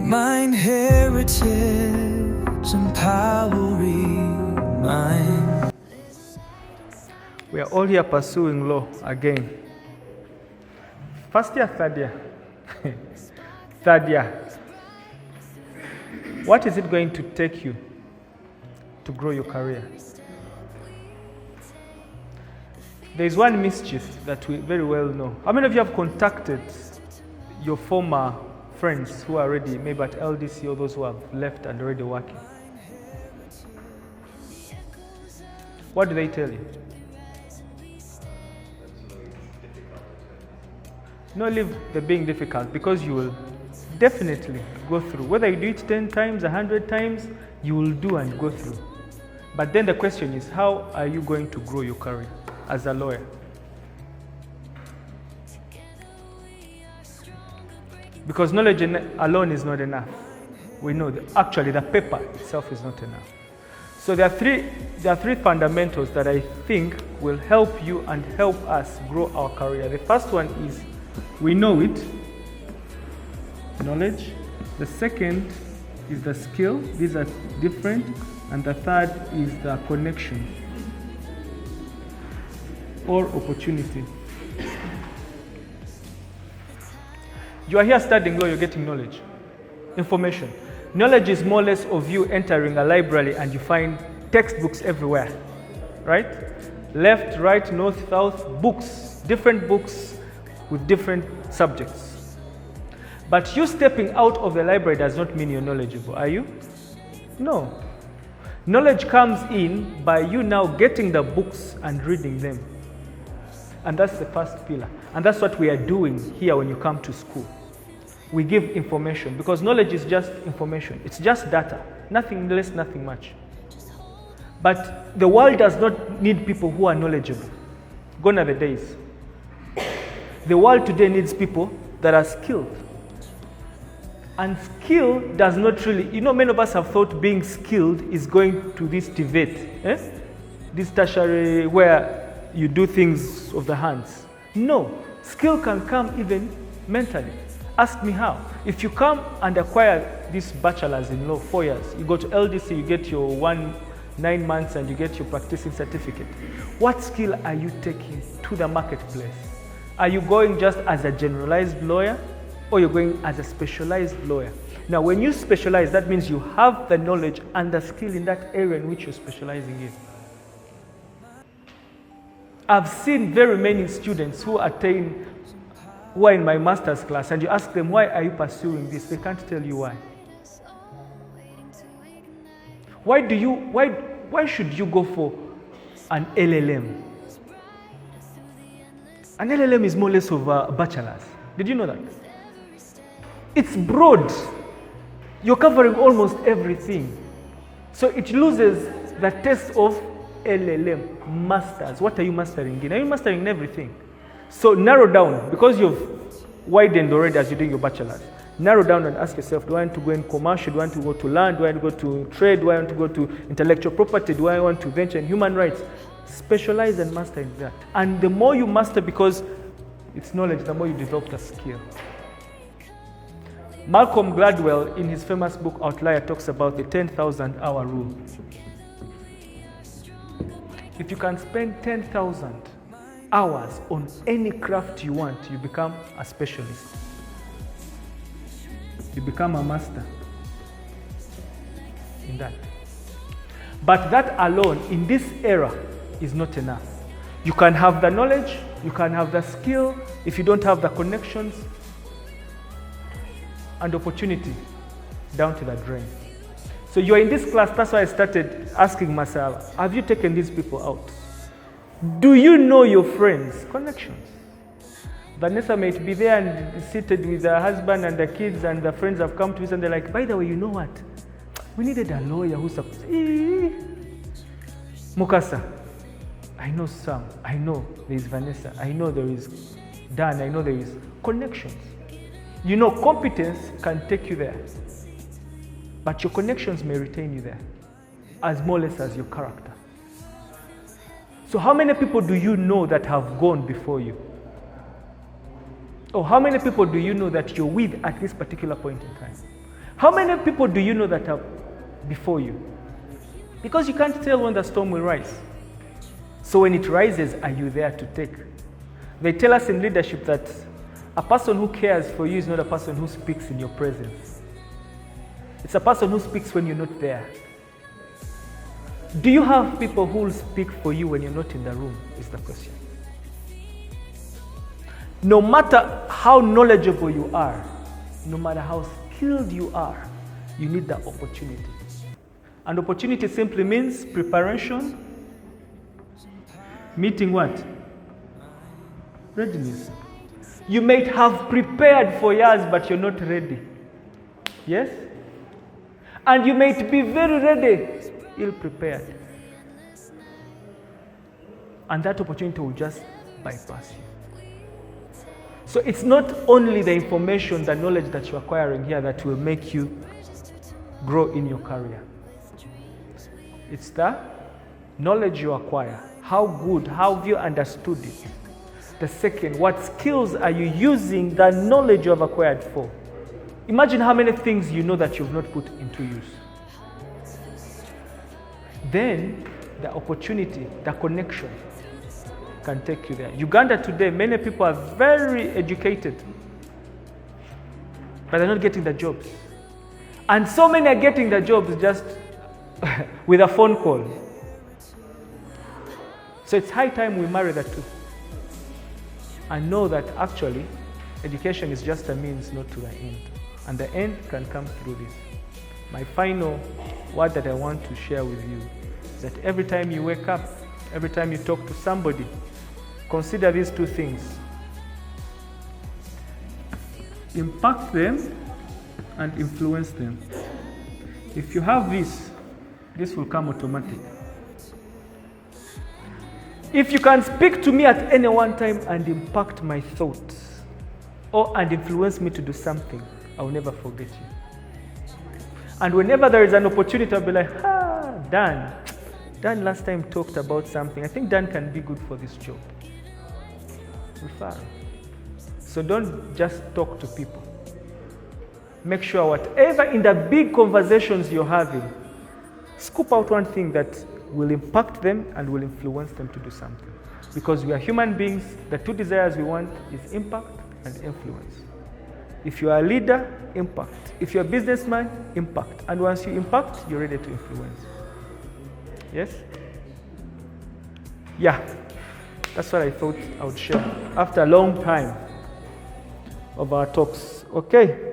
Mine heritage, empowering mind. We are all here pursuing law again. First year, third year. Third year. What is it going to take you to grow your career? There is one mischief that we very well know. How many of you have contacted your former friends who are already maybe at LDC or those who have left and already working? What do they tell you? No, leave the being difficult, because you will definitely go through. Whether you do it 10 times, 100 times, you will do and go through. But then the question is, how are you going to grow your career as a lawyer? Because knowledge alone is not enough. We know that actually the paper itself is not enough. So there are three fundamentals that I think will help you and help us grow our career. The first one is we know it, knowledge. The second is the skill. These are different. And the third is the connection or opportunity. You are here studying law, you're getting knowledge, information. Knowledge is more or less of you entering a library and you find textbooks everywhere, right? Left, right, north, south, books, different books with different subjects. But you stepping out of the library does not mean you're knowledgeable, are you? No. Knowledge comes in by you now getting the books and reading them. And that's the first pillar. And that's what we are doing here when you come to school. We give information, because knowledge is just information. It's just data, nothing less, nothing much. But the world does not need people who are knowledgeable. Gone are the days. The world today needs people that are skilled. And skill does not really, many of us have thought being skilled is going to this TVET, this tertiary where you do things of the hands. No, skill can come even mentally. Ask me how. If you come and acquire this bachelor's in law, 4 years, you go to LDC, you get your 9 months and you get your practicing certificate. What skill are you taking to the marketplace? Are you going just as a generalized lawyer, or you're going as a specialized lawyer? Now, when you specialize, that means you have the knowledge and the skill in that area in which you're specializing in. I've seen very many students who are in my master's class, and you ask them, why are you pursuing this? They can't tell you why. Why should you go for an LLM? An LLM is more or less of a bachelor's. Did you know that? It's broad. You're covering almost everything. So it loses the taste of LLM, masters. What are you mastering in? Are you mastering everything? So narrow down, because you've widened already as you're doing your bachelor's. Narrow down and ask yourself, do I want to go in commercial? Do I want to go to land? Do I want to go to trade? Do I want to go to intellectual property? Do I want to venture in human rights? Specialize and master in that. And the more you master, because it's knowledge, the more you develop the skill. Malcolm Gladwell, in his famous book Outlier, talks about the 10,000 hour rule. If you can spend 10,000 hours on any craft you want, you become a specialist. You become a master in that. But that alone, in this era, is not enough. You can have the knowledge, you can have the skill. If you don't have the connections and opportunity, down to the drain. So you're in this class, that's why I started asking myself, have you taken these people out? Do you know your friends? Connections. Vanessa might be there and seated with her husband and the kids, and the friends have come to us and they're like, by the way, you know what? We needed a lawyer who's Mukasa. I know Sam. I know there is Vanessa. I know there is Dan. I know there is connections. Competence can take you there, but your connections may retain you there, as more or less as your character. So how many people do you know that have gone before you? Or how many people do you know that you're with at this particular point in time? How many people do you know that are before you? Because you can't tell when the storm will rise. So when it rises, are you there to take? They tell us in leadership that a person who cares for you is not a person who speaks in your presence. It's a person who speaks when you're not there. Do you have people who will speak for you when you're not in the room, is the question. No matter how knowledgeable you are, no matter how skilled you are, you need that opportunity. And opportunity simply means preparation, meeting what? Readiness. You may have prepared for years, but you're not ready. Yes? And you may be very ready, ill-prepared. And that opportunity will just bypass you. So it's not only the information, the knowledge that you're acquiring here that will make you grow in your career. It's the knowledge you acquire. How good, how have you understood it? The second, what skills are you using the knowledge you have acquired for? Imagine how many things you know that you've not put into use. Then the opportunity, the connection can take you there. Uganda today, many people are very educated, but they're not getting the jobs. And so many are getting the jobs just with a phone call. So it's high time we marry the two. And know that actually, education is just a means, not to the end. And the end can come through this. My final word that I want to share with you is that every time you wake up, every time you talk to somebody, consider these two things. Impact them and influence them. If you have this will come automatic. If you can speak to me at any one time and impact my thoughts and influence me to do something, I will never forget you. And whenever there is an opportunity, I'll be like, Dan last time talked about something. I think Dan can be good for this job. Refer. So don't just talk to people. Make sure whatever in the big conversations you're having, scoop out one thing that will impact them and will influence them to do something. Because we are human beings, the two desires we want is impact and influence. If you are a leader, impact. If you're a businessman, impact. And once you impact, you're ready to influence. Yes? Yeah. That's what I thought I would share after a long time of our talks. Okay.